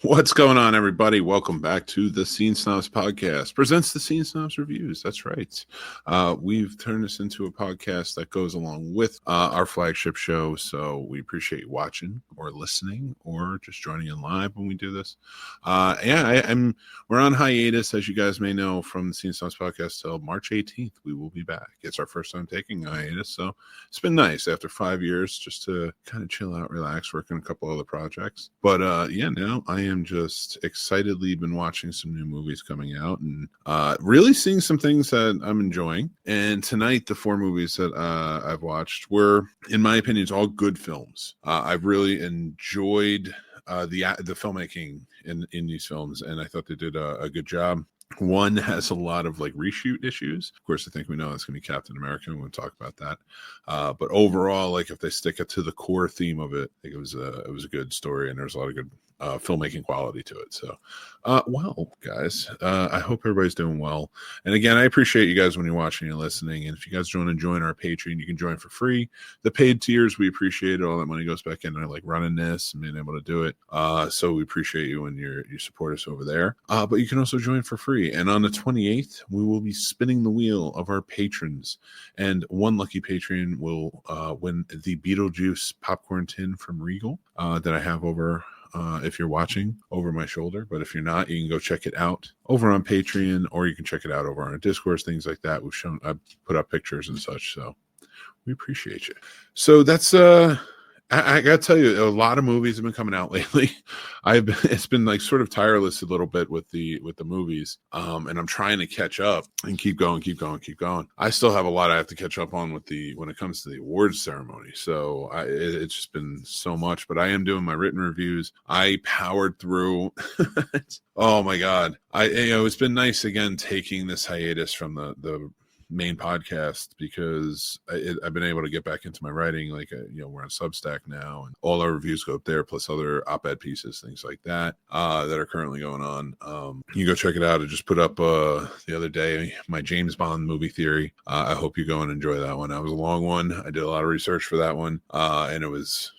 What's going on, everybody? Welcome back to the Scene Snobs podcast. Presents the Scene Snobs reviews. That's right. We've turned this into a podcast that goes along with our flagship show. So we appreciate you watching or listening or just joining in live when we do this. We're on hiatus, as you guys may know, from the Scene Snobs podcast till March 18th. We will be back. It's our first time taking a hiatus, so it's been nice after 5 years just to kind of chill out, relax, work on a couple other projects. But now I am just excitedly been watching some new movies coming out and really seeing some things that I'm enjoying. And tonight, the 4 movies that I've watched were, in my opinion, all good films. I've really enjoyed the filmmaking in these films, and I thought they did a good job. One has a lot of like reshoot issues. Of course, I think we know it's going to be Captain America. We're going to talk about that. But overall, like if they stick it to the core theme of it, I think it was a good story, and there's a lot of good filmmaking quality to it. So, guys, I hope everybody's doing well. And again, I appreciate you guys when you're watching and listening. And if you guys want to join our Patreon, you can join for free. The paid tiers, we appreciate it. All that money goes back in there, like running this and being able to do it. So we appreciate you when you support us over there. But you can also join for free. And on the 28th, we will be spinning the wheel of our patrons. And one lucky patron will win the Beetlejuice popcorn tin from Regal that I have over if you're watching over my shoulder. But if you're not, you can go check it out over on Patreon, or you can check it out over on our Discord, things like that. I've put up pictures and such, so we appreciate you. So that's I gotta tell you, a lot of movies have been coming out lately. It's been like sort of tireless a little bit with the movies, and I'm trying to catch up and keep going. I still have a lot I have to catch up on when it comes to the awards ceremony. So it's just been so much, but I am doing my written reviews. I powered through. Oh my God, it's been nice again taking this hiatus from the main podcast, because I've been able to get back into my writing. Like we're on Substack now, and all our reviews go up there, plus other op-ed pieces, things like that that are currently going on. You go check it out. I just put up the other day my James Bond movie theory. I hope you go and enjoy that one. That was a long one. I did a lot of research for that one, and it was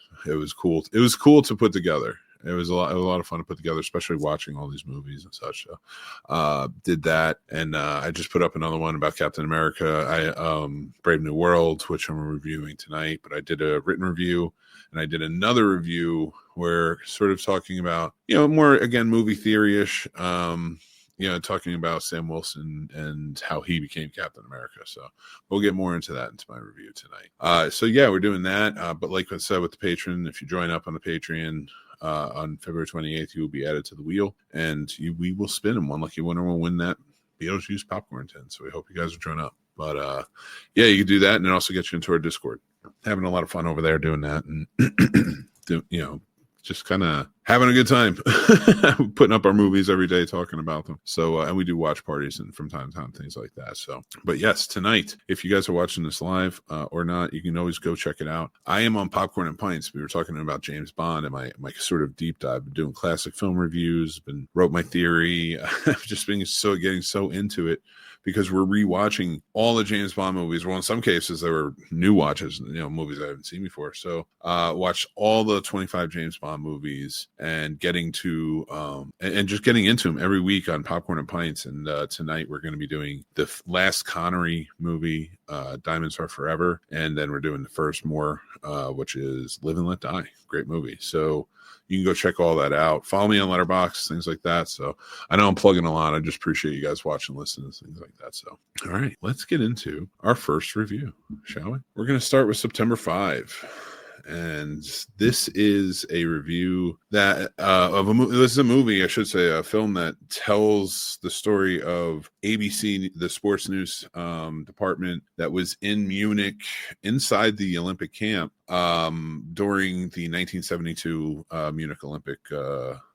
cool. It was cool to put together. It was a lot of fun to put together, especially watching all these movies and such. So, did that, and I just put up another one about Captain America. Brave New World, which I'm reviewing tonight. But I did a written review, and I did another review where sort of talking about more again movie theory-ish. Talking about Sam Wilson and how he became Captain America. So we'll get more into that into my review tonight. We're doing that. But like I said, with the Patreon, if you join up on the Patreon on February 28th, you will be added to the wheel, and we will spin, and one lucky winner will win that Beetlejuice popcorn tin. So we hope you guys will join up. But you can do that, and it also gets you into our Discord. Having a lot of fun over there doing that, and just kind of having a good time putting up our movies every day, talking about them. So, and we do watch parties and from time to time, things like that. So, but yes, tonight, if you guys are watching this live or not, you can always go check it out. I am on Popcorn and Pints. We were talking about James Bond and my sort of deep dive. Been doing classic film reviews, wrote my theory. I've just been getting so into it, because we're rewatching all the James Bond movies. Well, in some cases, there were new watches, movies I haven't seen before. So, watched all the 25 James Bond movies and getting to, and just getting into them every week on Popcorn and Pints. And tonight we're going to be doing the last Connery movie, Diamonds Are Forever. And then we're doing the first more, which is Live and Let Die. Great movie. So, you can go check all that out. Follow me on Letterboxd, things like that. So I know I'm plugging a lot. I just appreciate you guys watching, listening, things like that. So, all right, let's get into our first review, shall we? We're going to start with September 5. And this is a review that of a movie. This is a movie, I should say, a film that tells the story of ABC, the sports news department that was in Munich inside the Olympic camp during the 1972 Munich Olympic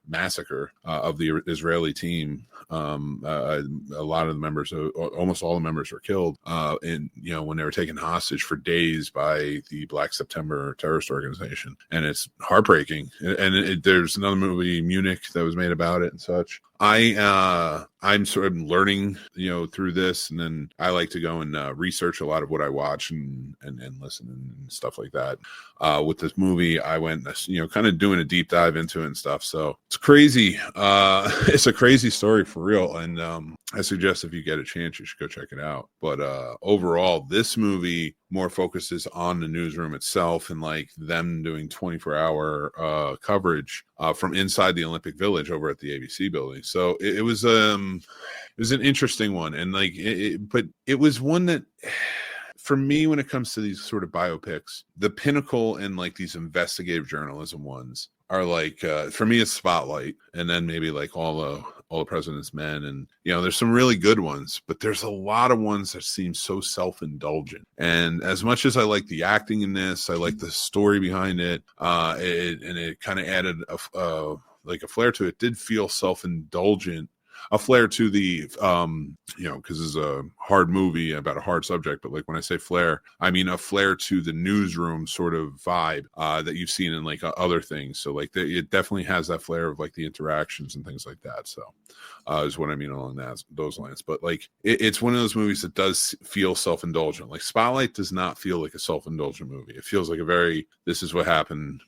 massacre of the Israeli team. A lot of the members, almost all the members, were killed. When they were taken hostage for days by the Black September terrorist organization, and it's heartbreaking. And there's another movie, Munich, that was made about it and such. I'm sort of learning, through this, and then I like to go and research a lot of what I watch and listen and stuff like that. With this movie, I went, kind of doing a deep dive into it and stuff. So it's crazy. It's a crazy story for real. And I suggest if you get a chance, you should go check it out. But overall, this movie more focuses on the newsroom itself and like them doing 24-hour coverage from inside the Olympic Village over at the ABC building. So it was an interesting one, and like but it was one that, for me, when it comes to these sort of biopics, the pinnacle in like these investigative journalism ones are like, for me, it's Spotlight, and then maybe like all the President's Men, and there's some really good ones, but there's a lot of ones that seem so self-indulgent. And as much as I like the acting in this, I like the story behind it, and it kind of added like a flair to it. Did feel self-indulgent. A flair to the, because it's a hard movie about a hard subject, but like when I say flair, I mean a flair to the newsroom sort of vibe that you've seen in like other things. So like it definitely has that flair of like the interactions and things like that. So is what I mean along those lines. But like it's one of those movies that does feel self-indulgent. Like Spotlight does not feel like a self-indulgent movie. It feels like a very, this is what happened,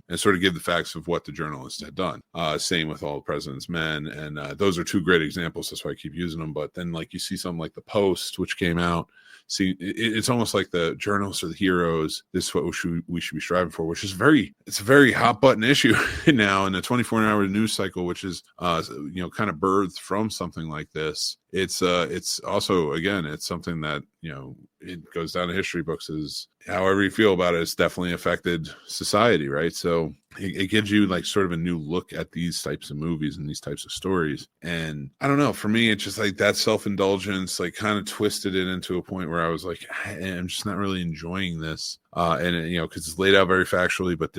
and sort of give the facts of what the journalist had done. Same with All the President's Men, and those are two great examples. That's why I keep using them. But then, like, you see something like The Post, which came out. See, it's almost like the journalists are the heroes. This is what we should be striving for, which is it's a very hot button issue now in the 24-hour news cycle, which is kind of birthed from something like this. It's also, again, it's something that it goes down in history books as, however you feel about it, it's definitely affected society, right? So it gives you like sort of a new look at these types of movies and these types of stories. And I don't know, for me, it's just like that self-indulgence, like kind of twisted it into a point where I was like, I'm just not really enjoying this. And because it's laid out very factually, but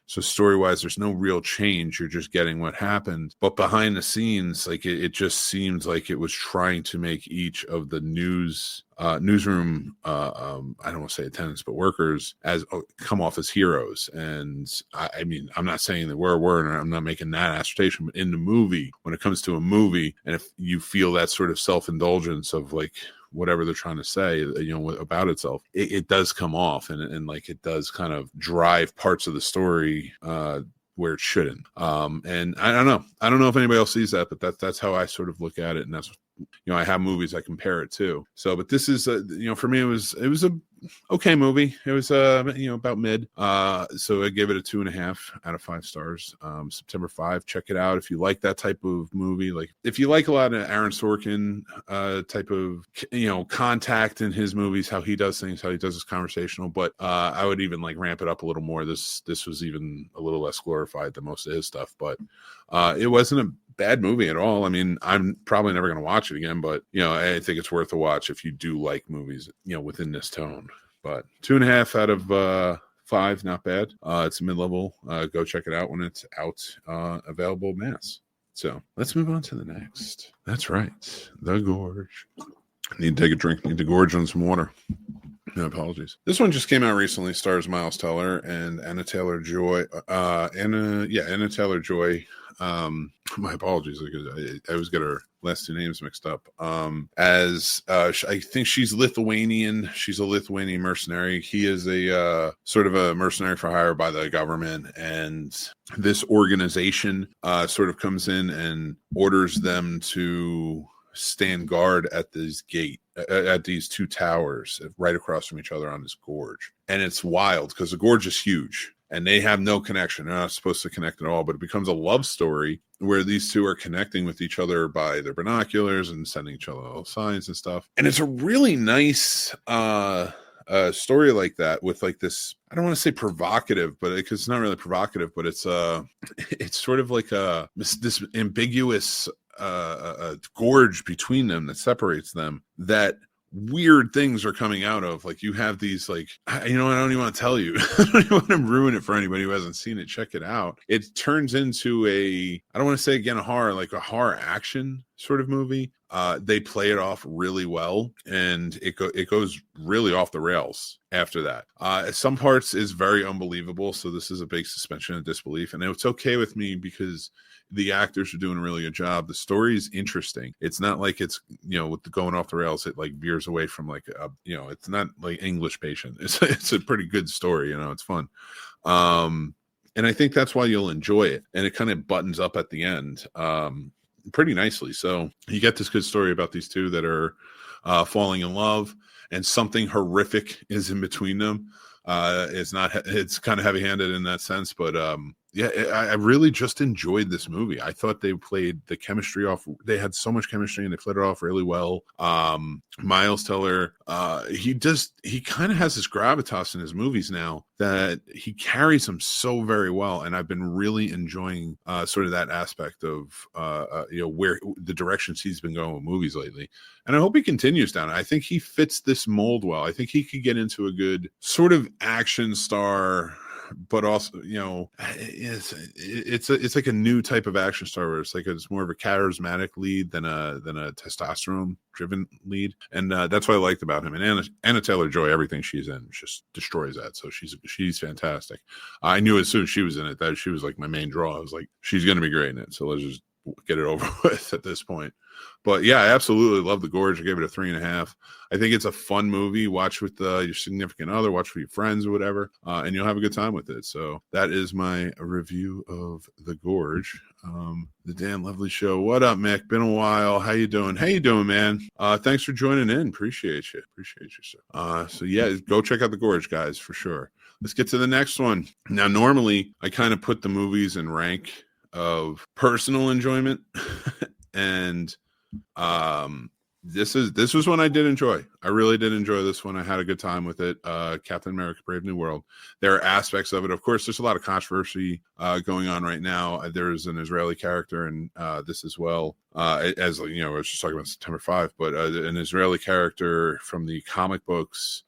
so story-wise, there's no real change. You're just getting what happened. But behind the scenes, like it just seems like it was trying to make each of the newsroom, I don't want to say attendants, but workers come off as heroes. And I mean, I'm not saying that we're, and I'm not making that assertion, but in the movie, when it comes to a movie, and if you feel that sort of self-indulgence of like, whatever they're trying to say, about itself, it does come off, and like it does kind of drive parts of the story where it shouldn't. And I don't know if anybody else sees that, but that's how I sort of look at it, and that's I have movies I compare it to. So, but this is for me, it was a okay movie. It was about mid. So I gave it a 2.5 out of 5 stars. September 5. Check it out if you like that type of movie. Like if you like a lot of Aaron Sorkin type of contact in his movies, how he does things, how he does his conversational. But I would even like ramp it up a little more. This was even a little less glorified than most of his stuff. But it wasn't a bad movie at all. I mean, I'm probably never going to watch it again, but I think it's worth a watch if you do like movies within this tone. But 2.5 out of 5, not bad. It's a mid-level. Go check it out when it's out, available mass. So let's move on to the next. That's right, The Gorge. Need to take a drink. Need to gorge on some water. No apologies. This one just came out recently. Stars Miles Teller and Anna Taylor-Joy. Anna Taylor-Joy. My apologies. I always get her last 2 names mixed up. As I think she's Lithuanian. She's a Lithuanian mercenary. He is a sort of a mercenary for hire by the government, and this organization sort of comes in and orders them to stand guard at this gate, at these 2 towers right across from each other on this gorge. And it's wild because the gorge is huge and they have no connection. They're not supposed to connect at all, but it becomes a love story where these 2 are connecting with each other by their binoculars and sending each other little signs and stuff. And it's a really nice story like that, with like this, I don't want to say provocative, but because it's not really provocative, but it's sort of like this ambiguous gorge between them that separates them, that weird things are coming out of. Like you have these like, I don't even want to tell you. I don't even want to ruin it for anybody who hasn't seen it. Check it out. It turns into I don't want to say again a horror action sort of movie. They play it off really well, and it goes really off the rails after that. Some parts is very unbelievable, so this is a big suspension of disbelief, and it's okay with me because the actors are doing a really good job. The story is interesting. It's not like it's, with the going off the rails, it like veers away from like it's not like English Patient. It's a pretty good story. It's fun. And I think that's why you'll enjoy it. And it kind of buttons up at the end pretty nicely. So you get this good story about these two that are falling in love, and something horrific is in between them. It's kind of heavy-handed in that sense, but yeah, I really just enjoyed this movie. I thought they played the chemistry off. They had so much chemistry and they played it off really well. Miles Teller, he kind of has this gravitas in his movies now that he carries them so very well. And I've been really enjoying sort of that aspect of, where the directions he's been going with movies lately. And I hope he continues down. I think he fits this mold well. I think he could get into a good sort of action star, but also, it's like a new type of action star where it's more of a charismatic lead than a testosterone driven lead. And that's what I liked about him. And Anna Taylor-Joy, everything she's in just destroys that. So she's fantastic. I knew as soon as she was in it that she was like my main draw. I was like, she's going to be great in it. So let's just get it over with at this point. But yeah, I absolutely love The Gorge. I gave it a 3.5. I think it's a fun movie. Watch with your significant other, watch with your friends or whatever, and you'll have a good time with it. So that is my review of The Gorge. The Dan Lovely Show. What up, Mick? Been a while. How you doing? Man? Thanks for joining in. Appreciate you, sir. So yeah, go check out The Gorge, guys, for sure. Let's get to the next one. Now, normally I kind of put the movies in rank of personal enjoyment and this was one I did enjoy. I really did enjoy this one. I had a good time with it. Captain America: Brave New World. There are aspects of it. Of course, there's a lot of controversy going on right now. There's an Israeli character in this as well. As I was just talking about September 5, but an Israeli character from the comic books,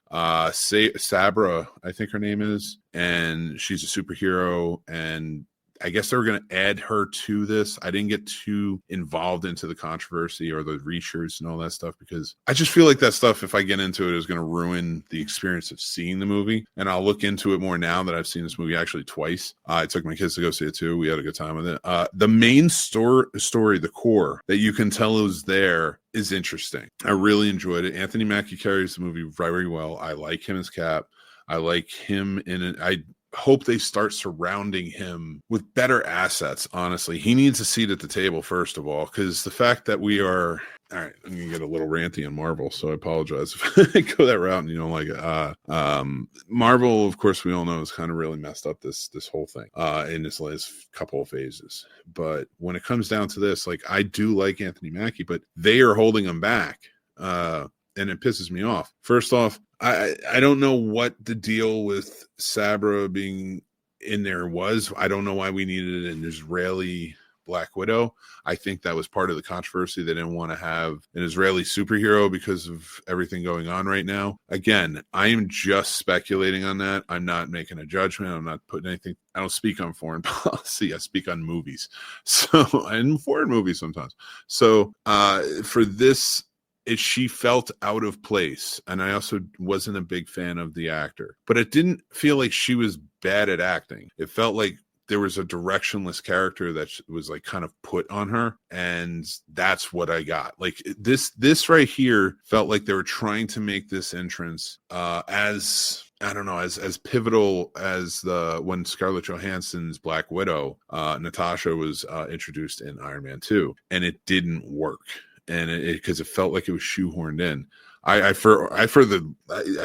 Sabra, I think her name is, and she's a superhero, and I guess they were going to add her to this. I didn't get too involved into the controversy or the reshoots and all that stuff because I just feel like that stuff, if I get into it, is going to ruin the experience of seeing the movie. And I'll look into it more now that I've seen this movie actually twice. I took my kids to go see it too. We had a good time with it. The main story, the core that you can tell is there, is interesting. I really enjoyed it. Anthony Mackie carries the movie very well. I like him as Cap. I like him in it. I hope they start surrounding him with better assets. Honestly, he needs a seat at the table, first of all, because the fact that we are all right, I'm gonna get a little ranty on Marvel, so I apologize if I go that route and you don't like it. Marvel, of course, we all know is kind of really messed up this whole thing in this last couple of phases. But when it comes down to this, like, I do like Anthony Mackie, but they are holding him back. And it pisses me off. First off, I don't know what the deal with Sabra being in there was. I don't know why we needed an Israeli Black Widow. I think that was part of the controversy. They didn't want to have an Israeli superhero because of everything going on right now. Again, I am just speculating on that. I'm not making a judgment. I'm not putting anything. I don't speak on foreign policy. I speak on movies. So, and foreign movies sometimes. So, for this, she felt out of place, and I also wasn't a big fan of the actor, but it didn't feel like she was bad at acting. It felt like there was a directionless character that was like kind of put on her, and that's what I got. Like this right here felt like they were trying to make this entrance as, I don't know, as pivotal as when Scarlett Johansson's Black Widow, Natasha, was introduced in Iron Man 2, and it didn't work. And because it felt like it was shoehorned in. I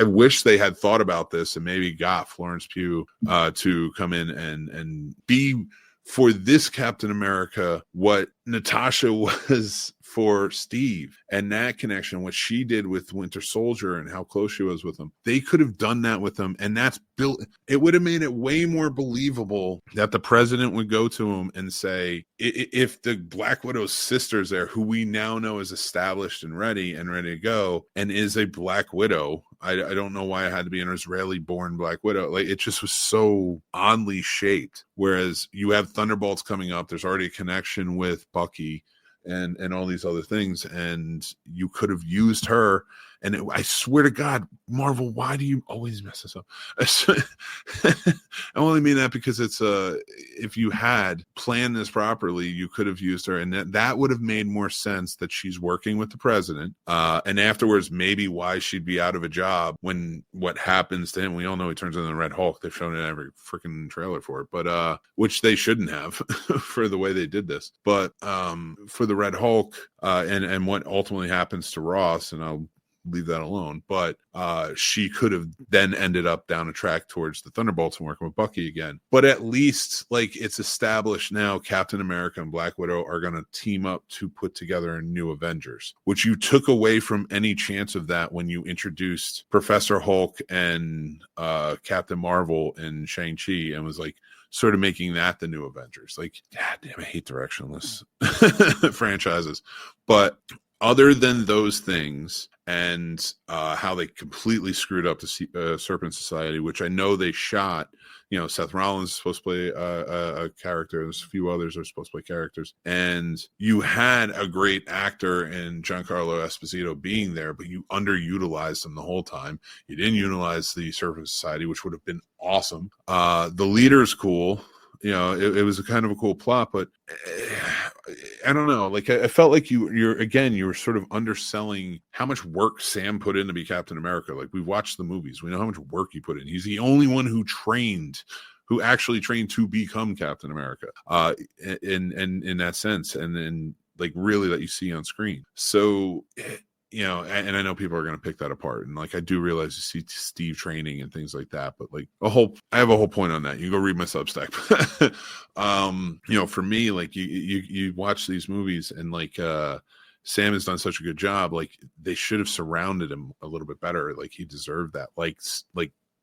wish they had thought about this and maybe got Florence Pugh to come in and be for this Captain America what Natasha was for Steve, and that connection, what she did with Winter Soldier and how close she was with him. They could have done that with him, and that's built. It would have made it way more believable that the president would go to him and say, if the Black Widow's sister's there, who we now know is established and ready to go, and is a Black Widow. I don't know why it had to be an Israeli-born Black Widow. Like, it just was so oddly shaped. Whereas you have Thunderbolts coming up, there's already a connection with Bucky. and all these other things, and you could have used her. And I swear to God, Marvel, why do you always mess this up? I only mean that because it's if you had planned this properly, you could have used her, and that would have made more sense that she's working with the president. And afterwards, maybe why she'd be out of a job when what happens to him. We all know he turns into the Red Hulk. They've shown it in every freaking trailer for it, but which they shouldn't have for the way they did this. But for the Red Hulk and what ultimately happens to Ross, and I'll leave that alone, but she could have then ended up down a track towards the Thunderbolts and working with Bucky again. But at least, like, it's established now Captain America and Black Widow are going to team up to put together a new Avengers, which you took away from any chance of that when you introduced Professor Hulk and Captain Marvel and Shang-Chi, and was like sort of making that the new Avengers. Like, god damn, I hate directionless franchises. But other than those things, and how they completely screwed up the Serpent Society, which I know they shot. You know, Seth Rollins is supposed to play a character. There's a few others that are supposed to play characters. And you had a great actor in Giancarlo Esposito being there, but you underutilized him the whole time. You didn't utilize the Serpent Society, which would have been awesome. The leader's cool. You know, it was a kind of a cool plot, but I don't know. Like, I felt like you were sort of underselling how much work Sam put in to be Captain America. Like, we've watched the movies. We know how much work he put in. He's the only one who actually trained to become Captain America, in that sense. And then, like, really that you see on screen. So, you know, and I know people are going to pick that apart. And like, I do realize you see Steve training and things like that, but like I have a whole point on that. You go read my Substack. You know, for me, like you watch these movies and like, Sam has done such a good job. Like, they should have surrounded him a little bit better. Like, he deserved that. Like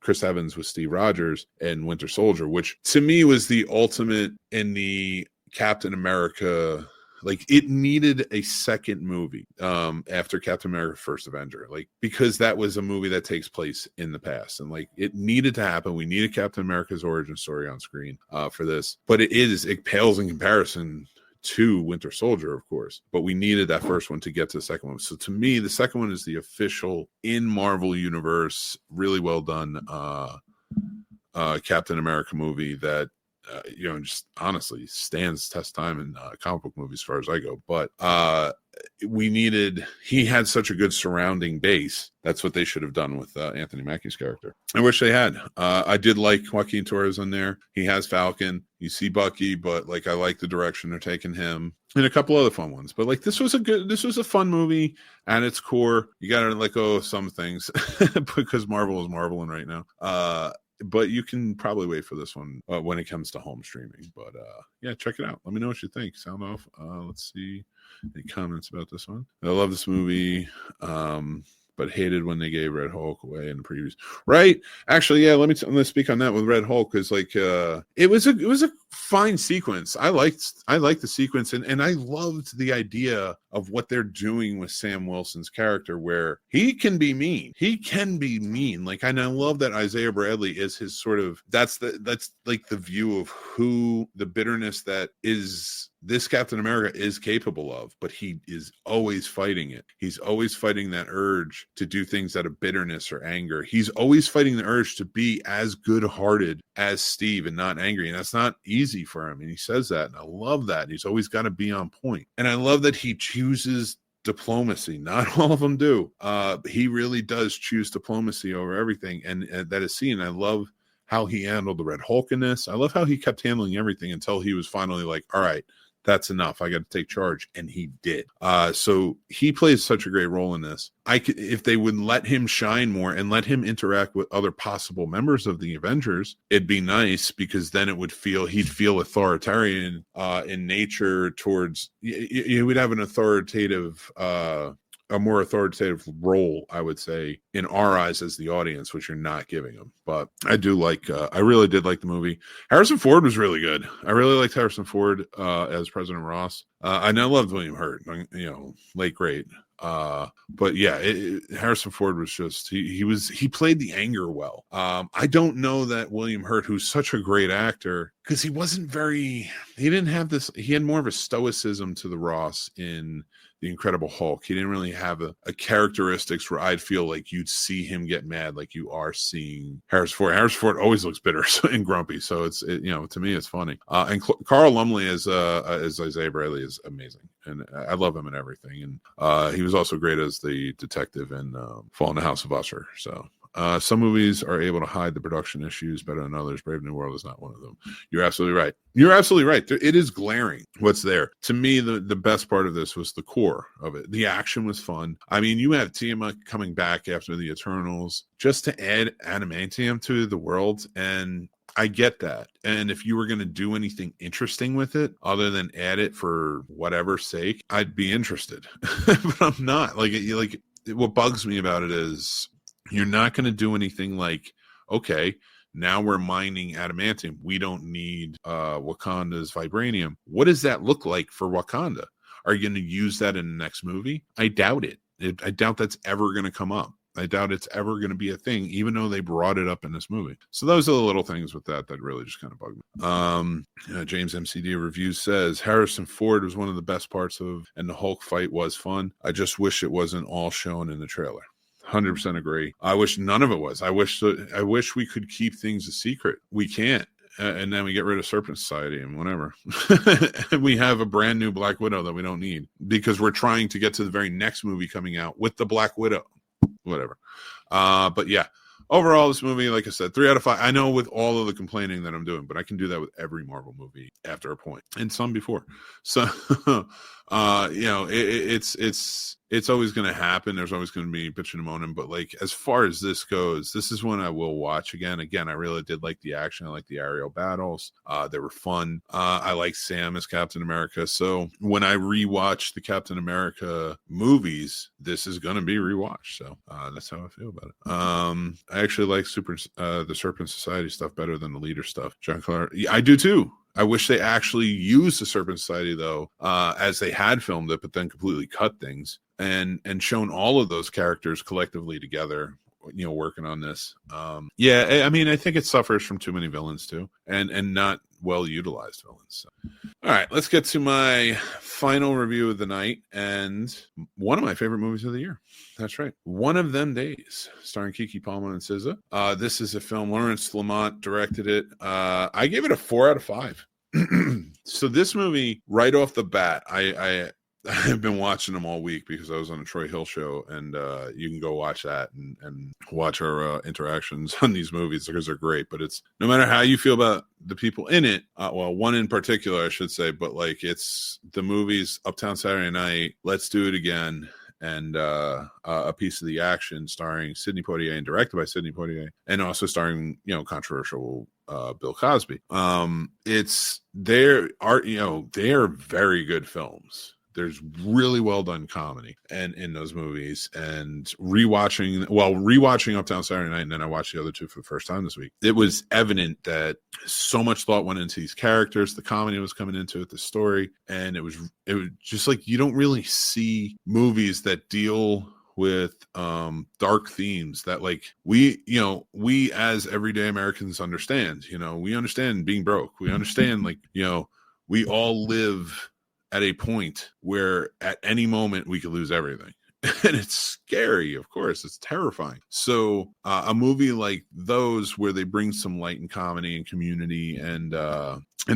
Chris Evans with Steve Rogers and Winter Soldier, which to me was the ultimate in the Captain America. Like, it needed a second movie after Captain America First Avenger, like, because that was a movie that takes place in the past, and like, it needed to happen. We needed Captain America's origin story on screen for this, but it pales in comparison to Winter Soldier, of course, but we needed that first one to get to the second one. So to me, the second one is the official in Marvel universe, really well done Captain America movie that you know, just honestly stands test time in comic book movies as far as I go. But he had such a good surrounding base. That's what they should have done with Anthony Mackie's character. I wish they had. I did like Joaquin Torres in there. He has Falcon. You see Bucky, but like, I like the direction they're taking him, and a couple other fun ones. But like, this was a fun movie at its core. You got to let go of some things because Marvel is marveling right now. But you can probably wait for this one when it comes to home streaming. But yeah, check it out. Let me know what you think. Sound off. Let's see any comments about this one. I love this movie, but hated when they gave Red Hulk away in the previews. Right? Actually, yeah. Let me speak on that with Red Hulk, because like it was a fine sequence. I liked the sequence, and I loved the idea of what they're doing with Sam Wilson's character, where he can be mean. Like, and I love that Isaiah Bradley is his sort of, that's like the view of who the bitterness that is this Captain America is capable of, but he is always fighting it. He's always fighting that urge to do things out of bitterness or anger. He's always fighting the urge to be as good-hearted as Steve and not angry. And that's not easy for him. And he says that, and I love that. He's always got to be on point. And I love that he chooses diplomacy. Not all of them do. He really does choose diplomacy over everything. And that is seen. I love how he handled the Red Hulk in this. I love how he kept handling everything until he was finally like, all right, that's enough. I got to take charge. And he did. So he plays such a great role in this. If they would let him shine more and let him interact with other possible members of the Avengers, it'd be nice, because then he'd feel authoritarian in nature towards, he would have an authoritative, a more authoritative role, I would say, in our eyes as the audience, which you're not giving him. But I really did like the movie. Harrison Ford was really good. I really liked Harrison Ford as President Ross. And I loved William Hurt, late great. But yeah, Harrison Ford was just he played the anger well. I don't know that William Hurt, who's such a great actor, because he didn't have this. He had more of a stoicism to the Ross in the Incredible Hulk. He didn't really have a characteristics where I'd feel like you'd see him get mad like you are seeing Harrison Ford. Harrison Ford always looks bitter and grumpy, so to me it's funny. And Carl Lumbly as Isaiah Bradley is amazing, and I love him in everything. And he was also great as the detective in Fall in the House of Usher. So. Some movies are able to hide the production issues better than others. Brave New World is not one of them. You're absolutely right. It is glaring what's there. To me, the best part of this was the core of it. The action was fun. I mean, you have Tiamat coming back after the Eternals just to add adamantium to the world, and I get that. And if you were going to do anything interesting with it other than add it for whatever sake, I'd be interested. But I'm not. Like what bugs me about it is you're not going to do anything like, okay, now we're mining adamantium. We don't need Wakanda's vibranium. What does that look like for Wakanda? Are you going to use that in the next movie? I doubt it. I doubt that's ever going to come up. I doubt it's ever going to be a thing, even though they brought it up in this movie. So those are the little things with that really just kind of bug me. James MCD Review says, Harrison Ford was one of the best parts of, and the Hulk fight was fun. I just wish it wasn't all shown in the trailer. 100% agree. I wish none of it was. I wish we could keep things a secret. We can't. And then we get rid of Serpent Society and whatever. We have a brand new Black Widow that we don't need because we're trying to get to the very next movie coming out with the Black Widow. Whatever. But yeah, overall, this movie, like I said, 3 out of 5. I know with all of the complaining that I'm doing, but I can do that with every Marvel movie after a point, and some before. So, it's always going to happen. There's always going to be bitching and moaning. But like as far as this goes, this is one I will watch again. Again, I really did like the action. I like the aerial battles. They were fun. I like Sam as Captain America. So when I rewatch the Captain America movies, this is going to be rewatched. So that's how I feel about it. I actually like the Serpent Society stuff better than the Leader stuff. John Clark, I do too. I wish they actually used the Serpent Society though, as they had filmed it, but then completely cut things and shown all of those characters collectively together, working on this. I mean, I think it suffers from too many villains too, and not well utilized villains. So. All right, let's get to my final review of the night and one of my favorite movies of the year. That's right. One of Them Days, starring Keke Palmer and SZA. This is a film. Lawrence Lamont directed it. I gave it a 4 out of 5. So this movie, right off the bat, I've been watching them all week because I was on a Troy Hill show, and you can go watch that and watch our interactions on these movies because they're great. But it's no matter how you feel about the people in it, well, one in particular, I should say, but like it's the movies Uptown Saturday Night, Let's Do It Again, and A Piece of the Action, starring Sidney Poitier and directed by Sidney Poitier, and also starring controversial Bill Cosby. They are very good films. There's really well done comedy and in those movies, and rewatching Uptown Saturday Night, and then I watched the other two for the first time this week. It was evident that so much thought went into these characters, the comedy was coming into it, the story, and it was just like you don't really see movies that deal with dark themes that like we as everyday Americans understand. We understand being broke. We understand we all live at a point where at any moment we could lose everything. And it's scary, of course. It's terrifying. So a movie like those where they bring some light and comedy and community and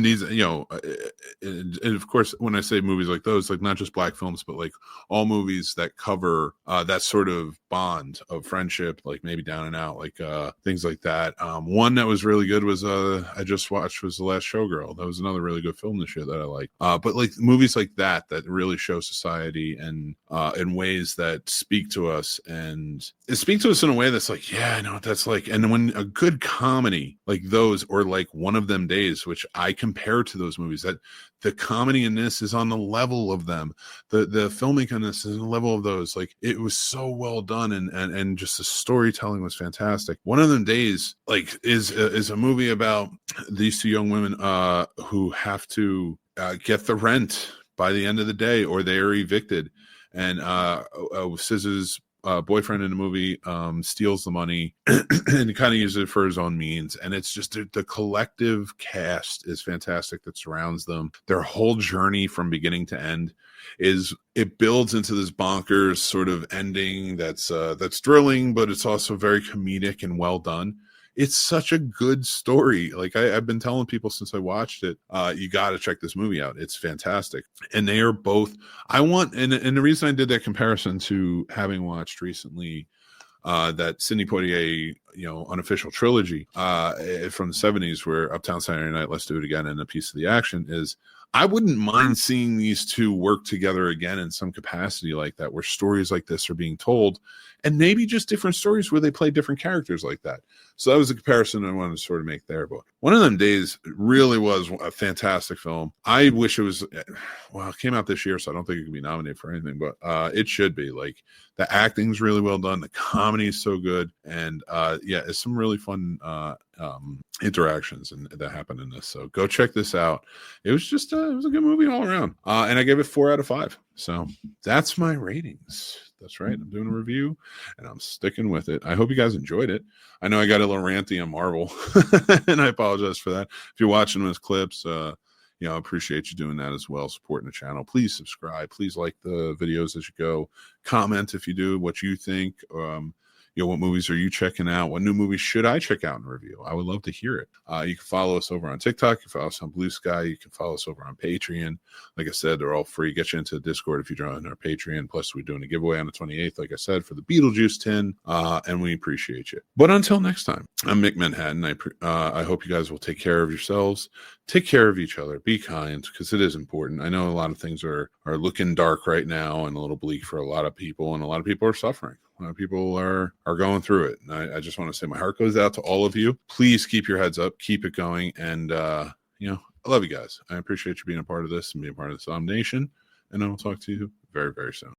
these, and of course, when I say movies like those, like not just Black films, but like all movies that cover that sort of bond of friendship, like maybe Down and Out, like things like that. One that was really good was I just watched was The Last Showgirl. That was another really good film this year that I like. But like movies like that really show society and in ways that speak to us and speak to us in a way that's like, yeah, I know what that's like. And when a good comedy like those, or like One of Them Days, which I compare to those movies, that the comedy in this is on the level of them, the filmmaking on this is on the level of those. Like it was so well done, and just the storytelling was fantastic. One of Them Days like is a movie about these two young women who have to get the rent by the end of the day or they are evicted. and SZA's boyfriend in the movie steals the money and kind of uses it for his own means. And it's just the collective cast is fantastic that surrounds them. Their whole journey from beginning to end it builds into this bonkers sort of ending that's thrilling, but it's also very comedic and well done. It's such a good story. Like I've been telling people since I watched it, you got to check this movie out. It's fantastic. And they are both, and the reason I did that comparison to having watched recently that Sidney Poitier, unofficial trilogy from the 70s where Uptown Saturday Night, Let's Do It Again, and A Piece of the Action is, I wouldn't mind seeing these two work together again in some capacity like that, where stories like this are being told, and maybe just different stories where they play different characters like that. So that was a comparison I wanted to sort of make there. But One of Them Days really was a fantastic film. I wish it was, it came out this year, so I don't think it can be nominated for anything, but it should be. Like, the acting's really well done. The comedy is so good. And it's some really fun interactions that happen in this. So go check this out. It was just, it was a good movie all around. And I gave it 4 out of 5. So that's my ratings. That's right. I'm doing a review and I'm sticking with it. I hope you guys enjoyed it. I know I got a little ranty on Marvel and I apologize for that. If you're watching those clips, I appreciate you doing that as well, supporting the channel. Please subscribe. Please like the videos as you go. Comment if you do, what you think. What movies are you checking out? What new movies should I check out and review? I would love to hear it. You can follow us over on TikTok. You can follow us on Blue Sky. You can follow us over on Patreon. Like I said, they're all free. Get you into the Discord if you join our Patreon. Plus, we're doing a giveaway on the 28th, like I said, for the Beetlejuice tin, and we appreciate you. But until next time, I'm Mick Manhattan. I hope you guys will take care of yourselves. Take care of each other. Be kind, because it is important. I know a lot of things are looking dark right now and a little bleak for a lot of people, and a lot of people are suffering. A lot of people are going through it. And I just want to say my heart goes out to all of you. Please keep your heads up. Keep it going. And, I love you guys. I appreciate you being a part of this and being a part of the Snobnation. And I will talk to you very, very soon.